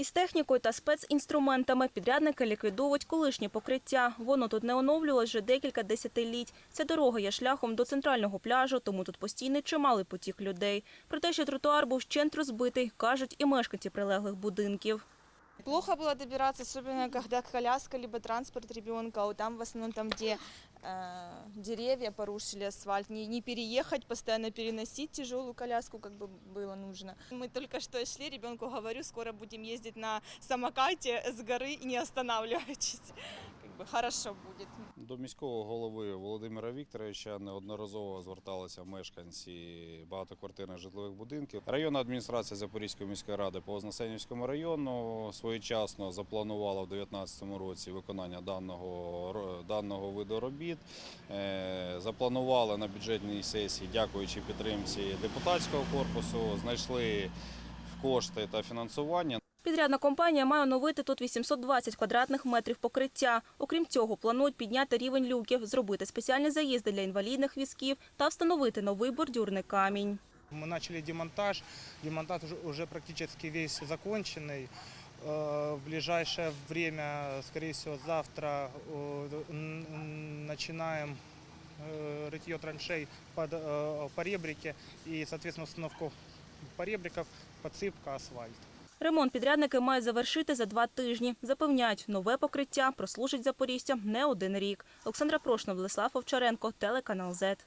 Із технікою та спецінструментами підрядники ліквідовують колишнє покриття. Воно тут не оновлювалось вже декілька десятиліть. Ця дорога є шляхом до центрального пляжу, тому тут постійний чималий потік людей. Про те, що тротуар був вщент розбитий, кажуть і мешканці прилеглих будинків. Плохо было добираться, особенно когда коляска либо транспорт ребенка, а там в основном где деревья порушили асфальт, не переехать, постоянно переносить тяжелую коляску, как бы было нужно. Мы только что шли, ребенку говорю, скоро будем ездить на самокате с горы, не останавливаясь. Хорошо буде. До міського голови Володимира Вікторовича неодноразово зверталися мешканці багатоквартирних житлових будинків. Районна адміністрація Запорізької міської ради по Вознесенівському району своєчасно запланувала в 2019 році виконання даного виду робіт. Запланували на бюджетній сесії, дякуючи підтримці депутатського корпусу, знайшли кошти та фінансування. Підрядна компанія має оновити тут 820 квадратних метрів покриття. Окрім цього, планують підняти рівень люків, зробити спеціальні заїзди для інвалідних візків та встановити новий бордюрний камінь. Мы начали демонтаж. Демонтаж уже практически весь законченный. В ближайшее время, скорее всего, завтра начинаем рытье траншей под поребрики и, соответственно, установку поребриков, подсыпка, асфальт. Ремонт підрядники мають завершити за 2 тижні. Запевняють, нове покриття прослужить запоріжцям не один рік. Олександра Прошна, Владислав Овчаренко, телеканал ЗЕТ.